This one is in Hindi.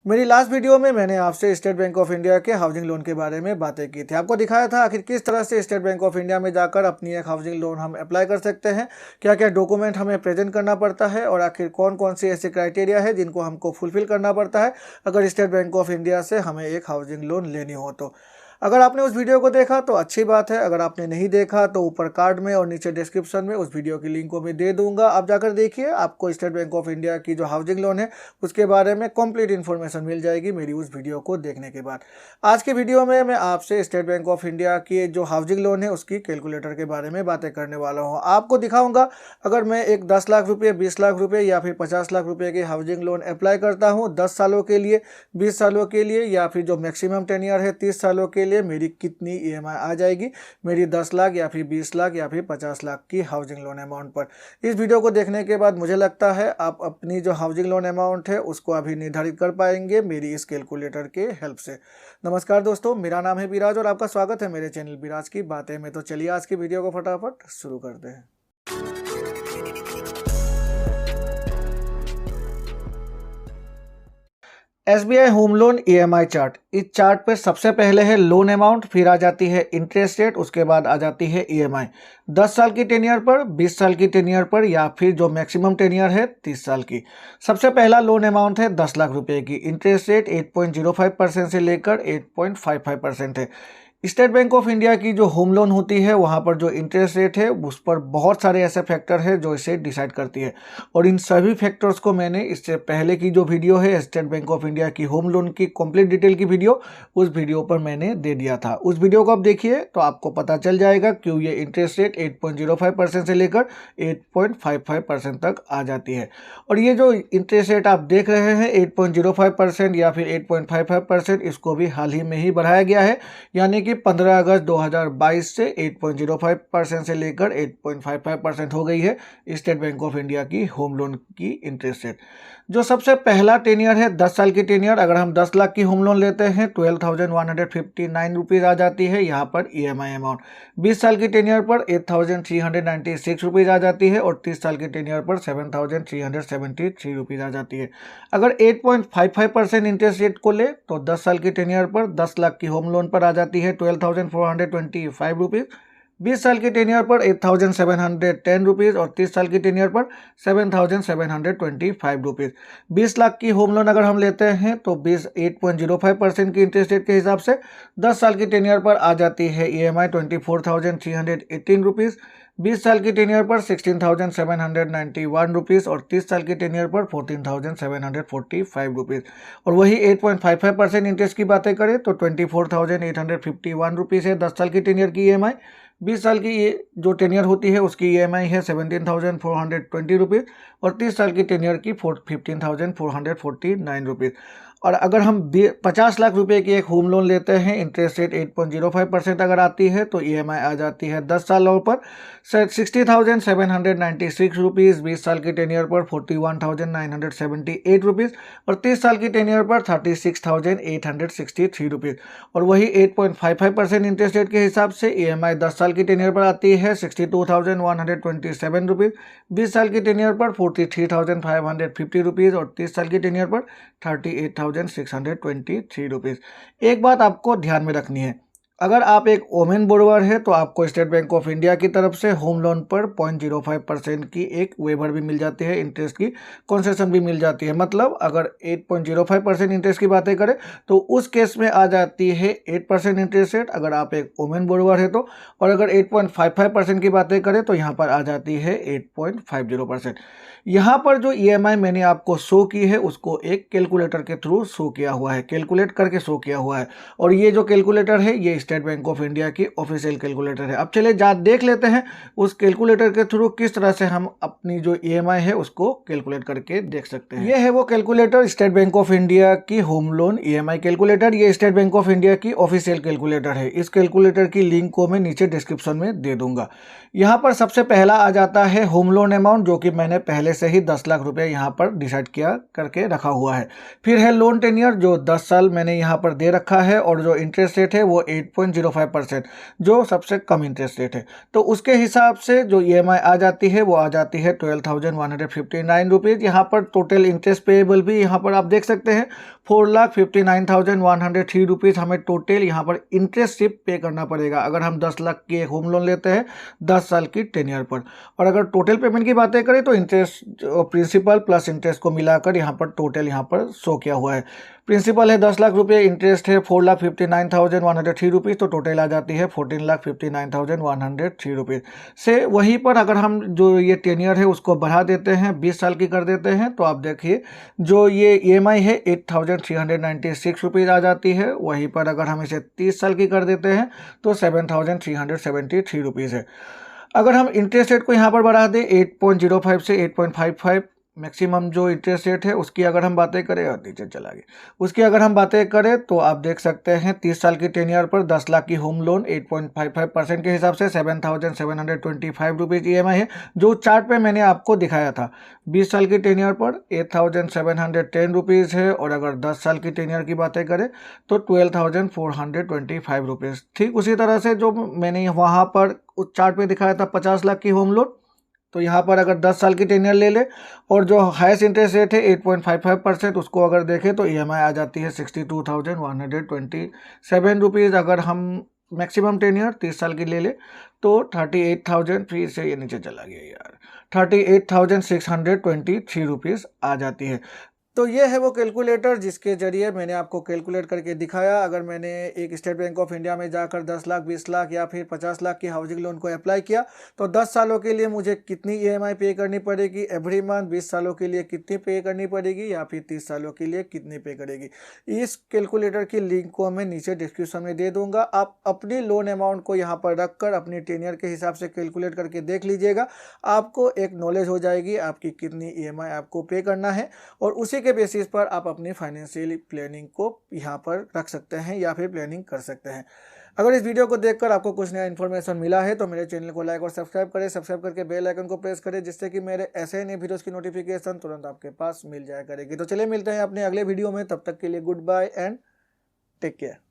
मेरी लास्ट वीडियो में मैंने आपसे स्टेट बैंक ऑफ इंडिया के हाउसिंग लोन के बारे में बातें की थी। आपको दिखाया था आखिर किस तरह से स्टेट बैंक ऑफ इंडिया में जाकर अपनी एक हाउसिंग लोन हम अप्लाई कर सकते हैं, क्या क्या डॉक्यूमेंट हमें प्रेजेंट करना पड़ता है और आखिर कौन कौन सी ऐसे क्राइटेरिया है जिनको हमको फुलफिल करना पड़ता है अगर स्टेट बैंक ऑफ इंडिया से हमें एक हाउसिंग लोन लेनी हो तो। अगर आपने उस वीडियो को देखा तो अच्छी बात है, अगर आपने नहीं देखा तो ऊपर कार्ड में और नीचे डिस्क्रिप्शन में उस वीडियो की लिंक को मैं दे दूंगा। आप जाकर देखिए, आपको स्टेट बैंक ऑफ इंडिया की जो हाउसिंग लोन है उसके बारे में कंप्लीट इन्फॉर्मेशन मिल जाएगी मेरी उस वीडियो को देखने के बाद। आज के वीडियो में मैं आपसे स्टेट बैंक ऑफ इंडिया की जो हाउसिंग लोन है उसकी कैलकुलेटर के बारे में बातें करने वाला हूँ। आपको दिखाऊंगा अगर मैं एक 10 लाख रुपये, 20 लाख रुपये या फिर 50 लाख रुपये की हाउसिंग लोन अप्लाई करता हूँ 10 सालों के लिए, 20 सालों के लिए या फिर जो मैक्सिमम टेन्योर है 30 सालों के लिए, मेरी कितनी ईएमआई आ जाएगी मेरी 10 लाख या फिर 20 लाख या फिर 50 लाख की हाउसिंग लोन अमाउंट पर। इस वीडियो को देखने के बाद मुझे लगता है आप अपनी जो हाउसिंग लोन अमाउंट है उसको अभी निर्धारित कर पाएंगे मेरी इस कैलकुलेटर के हेल्प से। नमस्कार दोस्तों, मेरा नाम है विराज और आपका स्वागत है मेरे चैनल विराज की बातें में। तो चलिए आज की वीडियो को फटाफट शुरू करते हैं। SBI home loan EMI chart. इस चार्ट पे सबसे पहले है लोन अमाउंट, फिर आ जाती है इंटरेस्ट रेट, उसके बाद आ जाती है ईएमआई 10 साल की टेन्योर पर, 20 साल की टेन्योर पर या फिर जो मैक्सिमम टेन्योर है 30 साल की। सबसे पहला लोन अमाउंट है 10 लाख रुपए की। इंटरेस्ट रेट 8.05% से लेकर 8.55% है। स्टेट बैंक ऑफ इंडिया की जो होम लोन होती है वहाँ पर जो इंटरेस्ट रेट है उस पर बहुत सारे ऐसे फैक्टर है जो इसे डिसाइड करती है, और इन सभी फैक्टर्स को मैंने इससे पहले की जो वीडियो है स्टेट बैंक ऑफ इंडिया की होम लोन की कंप्लीट डिटेल की वीडियो, उस वीडियो पर मैंने दे दिया था। उस वीडियो को आप देखिए तो आपको पता चल जाएगा क्यों ये इंटरेस्ट रेट 8.05% से लेकर 8.55% तक आ जाती है। और ये जो इंटरेस्ट रेट आप देख रहे हैं 8.05% या फिर 8.55%, इसको भी हाल ही में ही बढ़ाया गया है, यानी कि 15 अगस्त 2022 से 8.05% से लेकर 8.55% हो गई है स्टेट बैंक ऑफ इंडिया की होम लोन की इंटरेस्ट रेट। जो सबसे पहला टेन्योर है 10 साल की टेन्योर, अगर हम 10 लाख की होम लोन लेते हैं 12,159 रुपीज़ आ जाती है यहाँ पर ईएमआई अमाउंट। 20 साल की टेन्योर पर 8,396 रुपीज़ आ जाती है और 30 साल की टेन्योर पर 7,373 रुपीज़ आ जाती है। अगर 8.55% इंटरेस्ट रेट को ले तो 10 साल की टेन्योर पर 10 लाख की होम लोन पर आ जाती है 12,425 रुपीज़। 20 साल की टेन्योर पर 8,710 रुपीज़ और 30 साल की टेन्योर पर 7,725 रुपीज़। 20 लाख की होम लोन अगर हम लेते हैं तो 8.05% की इंटरेस्ट रेट के हिसाब से 10 साल की टेन्योर पर आ जाती है ईएमआई 24,318 रुपीज़। 20 साल की टेन्योर पर 16,791 रुपीज़ और 30 साल की टेन्योर पर 14,745 रुपीज़। और वही 8.55% इंटरेस्ट की बातें करें तो 24,851 रुपीज़ है 10 साल की टेन्योर की ईएमआई। 20 साल की ये जो टेन्योर होती है उसकी ईएमआई है 17,420 रुपीज़ और 30 साल की टेन्योर की 15,449 रुपीज़। और अगर हम 50 लाख रुपए की एक होम लोन लेते हैं, इंटरेस्ट रेट 8.05% अगर आती है तो ईएमआई आ जाती है 10 सालों पर 60,796 रुपीज़, 20 साल की टेन्योर पर 41,978 रुपीज़ और 30 साल की टेन्योर पर 36,863 रुपीज़। और वही 8.55% इंटरेस्ट रेट के हिसाब से ईएमआई 10 साल की टेन्योर पर आती है 62,127 रुपीज़, 20 साल की टेन्योर पर 43,550 रुपीज़ और 30 साल की टेन्योर पर 38,623 रुपीज़। एक बात आपको ध्यान में रखनी है, अगर आप एक वोमेन बोरोवर है तो आपको स्टेट बैंक ऑफ इंडिया की तरफ से होम लोन पर 0.05% की एक वेवर भी मिल जाती है, इंटरेस्ट की कंसेशन भी मिल जाती है। मतलब अगर 8.05% इंटरेस्ट की बातें करें तो उस केस में आ जाती है 8% इंटरेस्ट रेट अगर आप एक वोमेन बोरोवर है तो, और अगर 8.55% की बातें करें तो यहाँ पर आ जाती है 8.50%। यहाँ पर जो ईएमआई मैंने आपको शो की है उसको एक कैलकुलेटर के थ्रू शो किया हुआ है, कैलकुलेट करके शो किया हुआ है, और ये जो कैलकुलेटर है ये स्टेट बैंक ऑफ इंडिया की ऑफिशियल कैलकुलेटर है। अब चलिए देख लेते हैं उस कैलकुलेटर के थ्रू किस तरह से हम अपनी जो ईएमआई है उसको कैलकुलेट करके देख सकते हैं। ये है वो calculator, state bank of India की होम लोन ईएमआई कैलकुलेटर। ये स्टेट बैंक ऑफ इंडिया की ऑफिशियल कैलकुलेटर है। इस कैलकुलेटर की लिंक को मैं नीचे डिस्क्रिप्शन में दे दूंगा। यहाँ पर सबसे पहला आ जाता है होम लोन अमाउंट, जो कि मैंने पहले से ही 10 लाख रुपए यहाँ पर डिसाइड किया करके रखा हुआ है। फिर है लोन टेन्योर जो 10 साल मैंने यहाँ पर दे रखा है, और जो इंटरेस्ट रेट है वो 8.05%, जो सबसे कम इंटरेस्ट रेट है। तो उसके हिसाब से जो ईएमआई आ जाती है वो आ जाती है 12,159 रुपीज़। यहाँ पर टोटल इंटरेस्ट पेएबल भी यहाँ पर आप देख सकते हैं 4,59,103 रुपीज़ हमें टोटल यहाँ पर इंटरेस्ट सिर्फ पे करना पड़ेगा अगर हम 10 लाख की एक होम लोन लेते हैं 10 साल की टेन्योर पर। और अगर टोटल पेमेंट की बातें करें तो इंटरेस्ट प्रिंसिपल प्लस इंटरेस्ट को मिलाकर यहाँ पर टोटल यहाँ पर शो किया हुआ है। प्रिंसिपल है 10 लाख रुपये, इंटरेस्ट है 4,59,103 रुपीज़, तो टोटल आ जाती है 14,59,103 रुपीज़ से। वहीं पर अगर हम जो ये टेन्योर है उसको बढ़ा देते हैं 20 साल की कर देते हैं तो आप देखिए जो ये EMI है 8,396 रुपीज़ आ जाती है। वहीं पर अगर हम इसे 30 साल की कर देते हैं तो 7,373 रुपीज़ है। अगर हम इंटरेस्ट रेट को यहाँ पर बढ़ा दें 8.05 से 8.55 मैक्सिमम जो इंटरेस्ट रेट है उसकी अगर हम बातें करें, और नीचे चला गया, उसकी अगर हम बातें करें तो आप देख सकते हैं 30 साल की टेन्योर पर 10 लाख की होम लोन 8.55% के हिसाब से 7,725 रुपीज़ EMI है, जो चार्ट पे मैंने आपको दिखाया था। 20 साल की टेन्योर पर 8,710 रुपीज़ है, और अगर 10 साल की टेन्योर की बातें करें तो 12,425 रुपीज़। ठीक उसी तरह से जो मैंने वहाँ पर उस चार्ट पे दिखाया था 50 लाख की होम लोन, तो यहाँ पर अगर 10 साल की टेन्योर ले ले और जो हाईएस्ट इंटरेस्ट रेट है 8.55% उसको अगर देखें तो EMI आ जाती है 62,127 रुपीज़। अगर हम मैक्सिमम टेन्योर 30 साल की ले ले तो 38,000, फिर से ये नीचे चला गया यार, 38,623 रुपीज़ आ जाती है। तो ये है वो कैलकुलेटर जिसके जरिए मैंने आपको कैलकुलेट करके दिखाया। अगर मैंने एक स्टेट बैंक ऑफ इंडिया में जाकर 10 लाख 20 लाख या फिर 50 लाख की हाउसिंग लोन को अप्लाई किया तो 10 सालों के लिए मुझे कितनी EMI पे करनी पड़ेगी एवरी मंथ, 20 सालों के लिए कितनी पे करनी पड़ेगी या फिर 30 सालों के लिए कितनी पे करेगी। इस कैलकुलेटर की लिंक को मैं नीचे डिस्क्रिप्शन में दे दूंगा। आप अपनी लोन अमाउंट को यहाँ पर रख कर अपनी टेन्योर के हिसाब से कैलकुलेट करके देख लीजिएगा। आपको एक नॉलेज हो जाएगी आपकी कितनी EMI आपको पे करना है, और उसी के बेसिस पर आप अपनी फाइनेंशियल प्लानिंग को यहाँ पर रख सकते हैं या फिर प्लानिंग कर सकते हैं। अगर इस वीडियो को देखकर आपको कुछ नया इन्फॉर्मेशन मिला है तो मेरे चैनल को लाइक और सब्सक्राइब करें, सब्सक्राइब करके बेल आइकन को प्रेस करें, जिससे कि मेरे ऐसे नए वीडियोस की नोटिफिकेशन तुरंत आपके पास मिल जाया करेगी। तो चलिए मिलते हैं अपने अगले वीडियो में, तब तक के लिए good bye and take care.